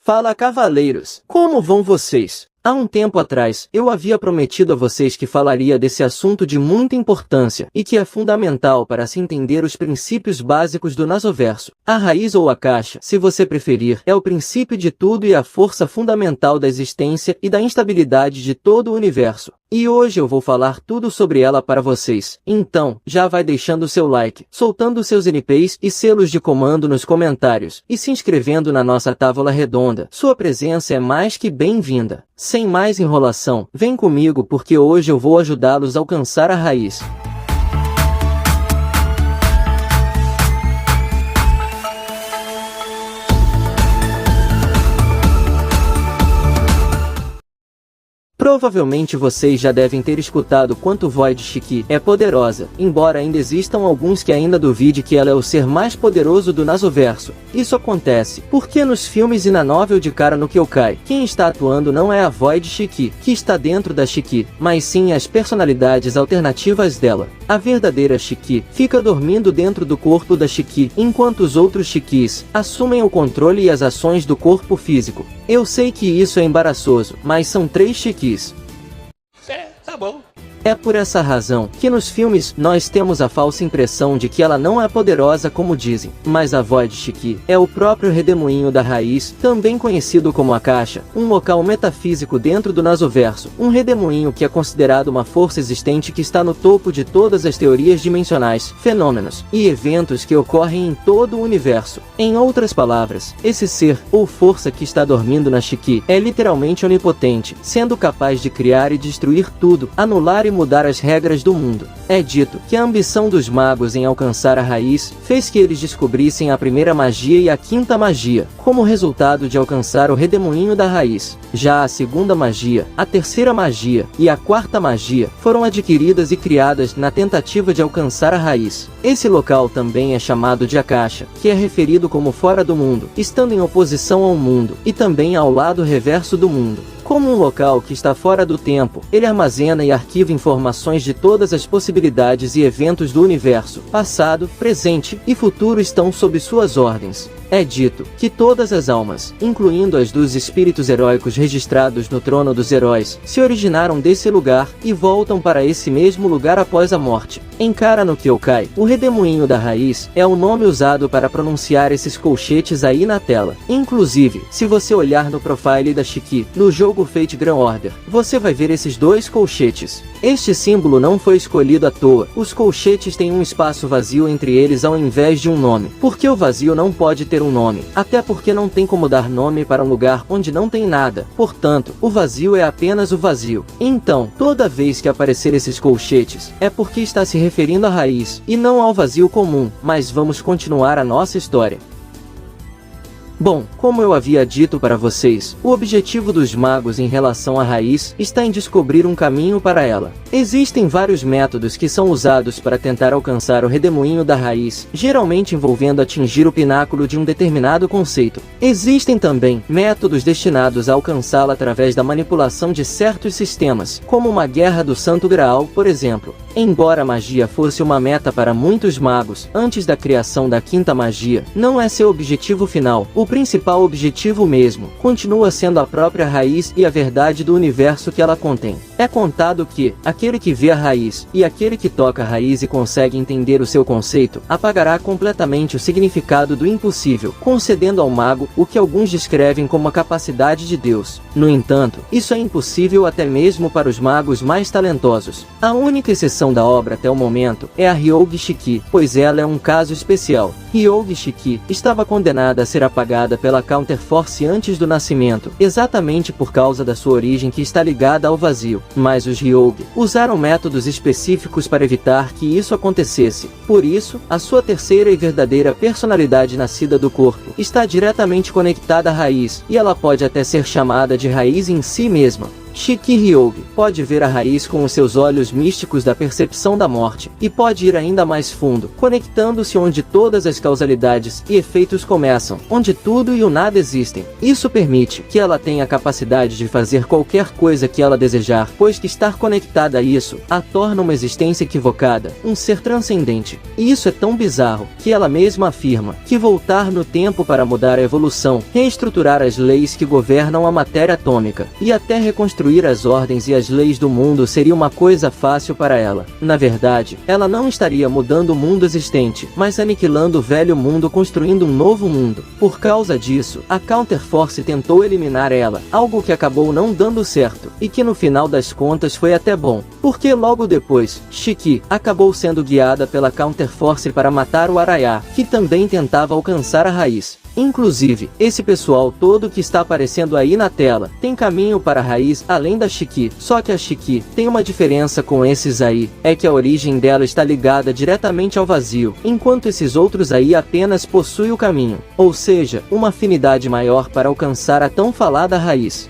Fala, cavaleiros! Como vão vocês? Há um tempo atrás, eu havia prometido a vocês que falaria desse assunto de muita importância e que é fundamental para se entender os princípios básicos do Nasoverso. A raiz ou a caixa, se você preferir, é o princípio de tudo e a força fundamental da existência e da instabilidade de todo o universo. E hoje eu vou falar tudo sobre ela para vocês. Então, já vai deixando seu like, soltando seus NPs e selos de comando nos comentários, e se inscrevendo na nossa tábua redonda. Sua presença é mais que bem-vinda. Sem mais enrolação, vem comigo porque hoje eu vou ajudá-los a alcançar a raiz. Provavelmente vocês já devem ter escutado quanto Void Shiki é poderosa, embora ainda existam alguns que ainda duvidem que ela é o ser mais poderoso do Nasoverso. Isso acontece porque nos filmes e na novel de Kara no Kyokai, quem está atuando não é a Void Shiki, que está dentro da Shiki, mas sim as personalidades alternativas dela. A verdadeira Shiki fica dormindo dentro do corpo da Shiki, enquanto os outros Shikis assumem o controle e as ações do corpo físico. Eu sei que isso é embaraçoso, mas são 3 Shikis. Tá bom. É por essa razão que nos filmes nós temos a falsa impressão de que ela não é poderosa como dizem, mas a Void Shiki é o próprio redemoinho da raiz, também conhecido como a caixa, um local metafísico dentro do Nasoverso, um redemoinho que é considerado uma força existente que está no topo de todas as teorias dimensionais, fenômenos e eventos que ocorrem em todo o universo. Em outras palavras, esse ser ou força que está dormindo na Shiki é literalmente onipotente, sendo capaz de criar e destruir tudo, anular e mudar as regras do mundo. É dito que a ambição dos magos em alcançar a raiz fez que eles descobrissem a primeira magia e a quinta magia, como resultado de alcançar o redemoinho da raiz. Já a segunda magia, a terceira magia e a quarta magia foram adquiridas e criadas na tentativa de alcançar a raiz. Esse local também é chamado de Akasha, que é referido como fora do mundo, estando em oposição ao mundo, e também ao lado reverso do mundo. Como um local que está fora do tempo, ele armazena e arquiva informações de todas as possibilidades e eventos do universo. Passado, presente e futuro estão sob suas ordens. É dito que todas as almas, incluindo as dos espíritos heróicos registrados no trono dos heróis, se originaram desse lugar e voltam para esse mesmo lugar após a morte. Em Kara no Kyokai, o redemoinho da raiz é o nome usado para pronunciar esses colchetes aí na tela. Inclusive, se você olhar no profile da Shiki, no jogo Fate Grand Order, você vai ver esses 2 colchetes. Este símbolo não foi escolhido à toa. Os colchetes têm um espaço vazio entre eles ao invés de um nome, porque o vazio não pode ter um nome, até porque não tem como dar nome para um lugar onde não tem nada. Portanto, o vazio é apenas o vazio. Então, toda vez que aparecer esses colchetes, é porque está se referindo à raiz, e não ao vazio comum. Mas vamos continuar a nossa história. Bom, como eu havia dito para vocês, o objetivo dos magos em relação à raiz está em descobrir um caminho para ela. Existem vários métodos que são usados para tentar alcançar o redemoinho da raiz, geralmente envolvendo atingir o pináculo de um determinado conceito. Existem também métodos destinados a alcançá-la através da manipulação de certos sistemas, como uma guerra do Santo Graal, por exemplo. Embora a magia fosse uma meta para muitos magos, antes da criação da quinta magia, não é seu objetivo final. O principal objetivo mesmo continua sendo a própria raiz e a verdade do universo que ela contém. É contado que aquele que vê a raiz e aquele que toca a raiz e consegue entender o seu conceito, apagará completamente o significado do impossível, concedendo ao mago o que alguns descrevem como a capacidade de Deus. No entanto, isso é impossível até mesmo para os magos mais talentosos. A única exceção da obra até o momento é a Hyogi Shiki, pois ela é um caso especial. Hyogi Shiki estava condenada a ser apagada pela Counterforce antes do nascimento, exatamente por causa da sua origem que está ligada ao vazio. Mas os Hyogi usaram métodos específicos para evitar que isso acontecesse. Por isso, a sua terceira e verdadeira personalidade nascida do corpo está diretamente conectada à raiz, e ela pode até ser chamada de raiz em si mesma. Shiki Hyuga pode ver a raiz com os seus olhos místicos da percepção da morte, e pode ir ainda mais fundo, conectando-se onde todas as causalidades e efeitos começam, onde tudo e o nada existem. Isso permite que ela tenha a capacidade de fazer qualquer coisa que ela desejar, pois que estar conectada a isso a torna uma existência equivocada, um ser transcendente. E isso é tão bizarro, que ela mesma afirma que voltar no tempo para mudar a evolução, reestruturar as leis que governam a matéria atômica, e até reconstruir as ordens e as leis do mundo seria uma coisa fácil para ela. Na verdade, ela não estaria mudando o mundo existente, mas aniquilando o velho mundo, construindo um novo mundo. Por causa disso, a Counterforce tentou eliminar ela, algo que acabou não dando certo, e que no final das contas foi até bom, porque logo depois, Shiki acabou sendo guiada pela Counterforce para matar o Araya, que também tentava alcançar a raiz. Inclusive, esse pessoal todo que está aparecendo aí na tela, tem caminho para a raiz além da Shiki. Só que a Shiki tem uma diferença com esses aí, é que a origem dela está ligada diretamente ao vazio, enquanto esses outros aí apenas possuem o caminho, ou seja, uma afinidade maior para alcançar a tão falada raiz.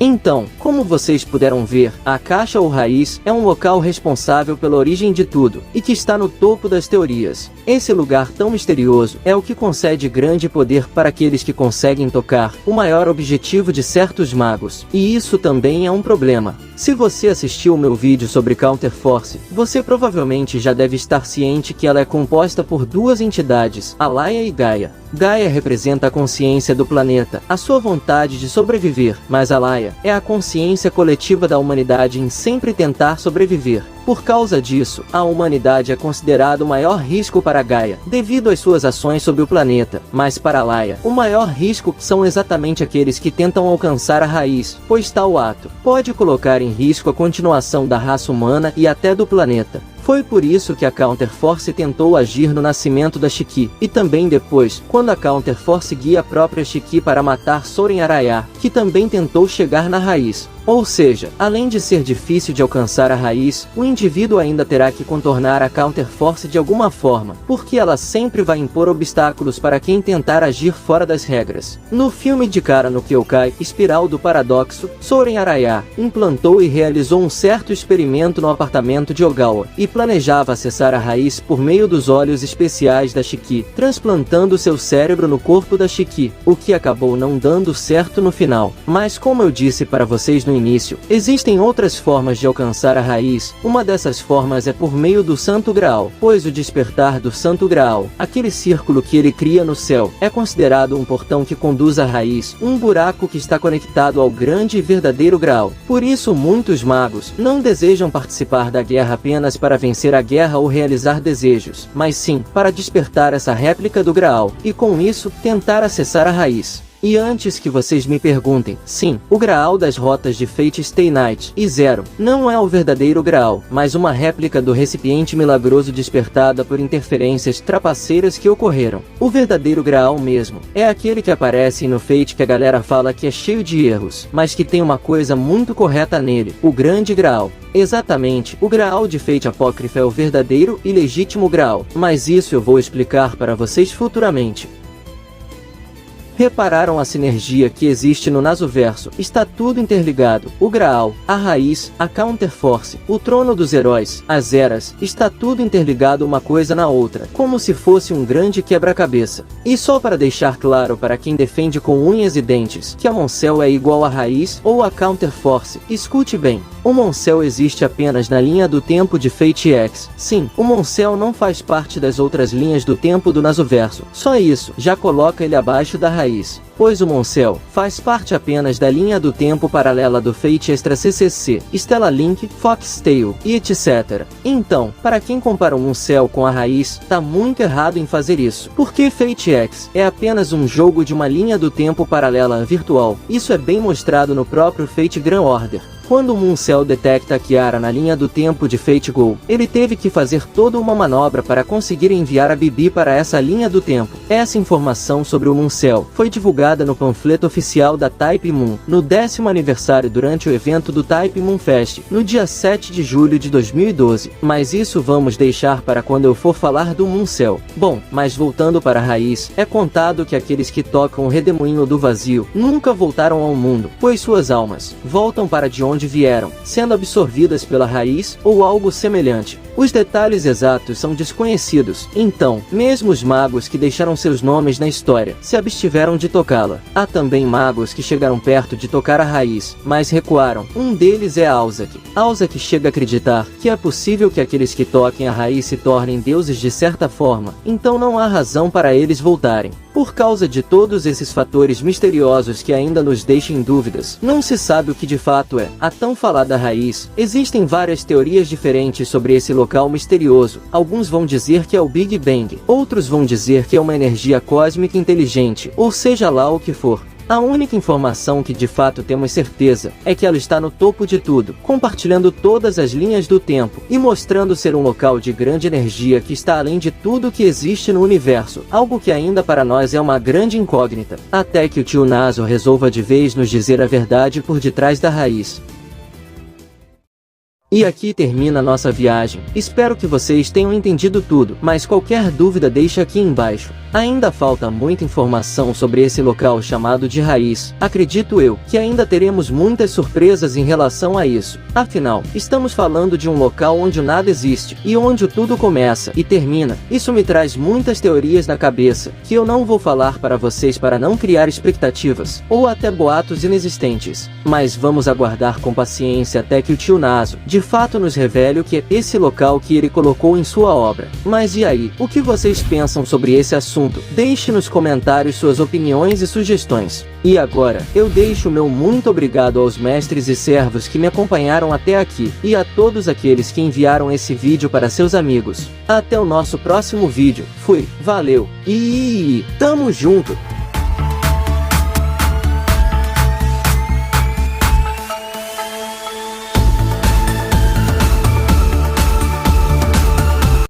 Então, como vocês puderam ver, a caixa ou raiz é um local responsável pela origem de tudo, e que está no topo das teorias. Esse lugar tão misterioso é o que concede grande poder para aqueles que conseguem tocar o maior objetivo de certos magos, e isso também é um problema. Se você assistiu o meu vídeo sobre Counterforce, você provavelmente já deve estar ciente que ela é composta por duas entidades, Alaya e Gaia. Gaia representa a consciência do planeta, a sua vontade de sobreviver, mas Alaya é a consciência coletiva da humanidade em sempre tentar sobreviver. Por causa disso, a humanidade é considerada o maior risco para Gaia, devido às suas ações sobre o planeta, mas para Alaya, o maior risco são exatamente aqueles que tentam alcançar a raiz, pois tal ato pode colocar em risco a continuação da raça humana e até do planeta. Foi por isso que a Counterforce tentou agir no nascimento da Shiki, e também depois, quando a Counterforce guia a própria Shiki para matar Soren Araya, que também tentou chegar na raiz. Ou seja, além de ser difícil de alcançar a raiz, o indivíduo ainda terá que contornar a Counterforce de alguma forma, porque ela sempre vai impor obstáculos para quem tentar agir fora das regras. No filme de Kara no Kyokai, Espiral do Paradoxo, Soren Araya implantou e realizou um certo experimento no apartamento de Ogawa, e planejava acessar a raiz por meio dos olhos especiais da Shiki, transplantando seu cérebro no corpo da Shiki, o que acabou não dando certo no final. Mas como eu disse para vocês no início, existem outras formas de alcançar a raiz. Uma dessas formas é por meio do Santo Graal, pois o despertar do Santo Graal, aquele círculo que ele cria no céu, é considerado um portão que conduz à raiz, um buraco que está conectado ao grande e verdadeiro Graal. Por isso muitos magos não desejam participar da guerra apenas para vencer a guerra ou realizar desejos, mas sim para despertar essa réplica do Graal, e com isso, tentar acessar a raiz. E antes que vocês me perguntem, sim, o Graal das rotas de Fate Stay Night e Zero não é o verdadeiro Graal, mas uma réplica do recipiente milagroso despertada por interferências trapaceiras que ocorreram. O verdadeiro Graal mesmo é aquele que aparece no Fate que a galera fala que é cheio de erros, mas que tem uma coisa muito correta nele, o Grande Graal. Exatamente, o Graal de Fate Apócrifa é o verdadeiro e legítimo Graal, mas isso eu vou explicar para vocês futuramente. Repararam a sinergia que existe no Nasuverso? Está tudo interligado. O Graal, a Raiz, a Counterforce, o Trono dos Heróis, as Eras, está tudo interligado uma coisa na outra, como se fosse um grande quebra-cabeça. E só para deixar claro para quem defende com unhas e dentes que a Moncel é igual à Raiz ou a Counterforce, escute bem. O Moncel existe apenas na linha do tempo de Fate X. Sim, o Moncel não faz parte das outras linhas do tempo do Nasuverso. Só isso já coloca ele abaixo da Raiz, pois o Moncel faz parte apenas da linha do tempo paralela do Fate Extra CCC, Stella Link, Foxtail e etc. Então, para quem compara o Moncel com a Raiz, tá muito errado em fazer isso, porque Fate X é apenas um jogo de uma linha do tempo paralela virtual. Isso é bem mostrado no próprio Fate Grand Order. Quando o Muncel detecta Kiara na linha do tempo de Fate Go, ele teve que fazer toda uma manobra para conseguir enviar a Bibi para essa linha do tempo. Essa informação sobre o Muncel foi divulgada no panfleto oficial da Type Moon, no 10º aniversário durante o evento do Type Moon Fest, no dia 7 de julho de 2012. Mas isso vamos deixar para quando eu for falar do Muncel. Bom, mas voltando para a raiz, é contado que aqueles que tocam o redemoinho do vazio nunca voltaram ao mundo, pois suas almas voltam para de onde vieram, sendo absorvidas pela raiz ou algo semelhante. Os detalhes exatos são desconhecidos, então, mesmo os magos que deixaram seus nomes na história se abstiveram de tocá-la. Há também magos que chegaram perto de tocar a raiz, mas recuaram. Um deles é Alzak. Alzak chega a acreditar que é possível que aqueles que toquem a raiz se tornem deuses de certa forma, então não há razão para eles voltarem. Por causa de todos esses fatores misteriosos que ainda nos deixam em dúvidas, não se sabe o que de fato é a tão falada raiz. Existem várias teorias diferentes sobre esse local misterioso. Alguns vão dizer que é o Big Bang, outros vão dizer que é uma energia cósmica inteligente, ou seja lá o que for. A única informação que de fato temos certeza é que ela está no topo de tudo, compartilhando todas as linhas do tempo e mostrando ser um local de grande energia que está além de tudo que existe no universo, algo que ainda para nós é uma grande incógnita, até que o tio Naso resolva de vez nos dizer a verdade por detrás da raiz. E aqui termina a nossa viagem. Espero que vocês tenham entendido tudo, mas qualquer dúvida deixa aqui embaixo. Ainda falta muita informação sobre esse local chamado de Raiz. Acredito eu que ainda teremos muitas surpresas em relação a isso. Afinal, estamos falando de um local onde nada existe, e onde tudo começa e termina. Isso me traz muitas teorias na cabeça, que eu não vou falar para vocês para não criar expectativas, ou até boatos inexistentes. Mas vamos aguardar com paciência até que o tio Naso de fato nos revele o que é esse local que ele colocou em sua obra. Mas e aí, o que vocês pensam sobre esse assunto? Deixe nos comentários suas opiniões e sugestões. E agora, eu deixo o meu muito obrigado aos mestres e servos que me acompanharam até aqui, e a todos aqueles que enviaram esse vídeo para seus amigos. Até o nosso próximo vídeo. Fui, valeu, e tamo junto!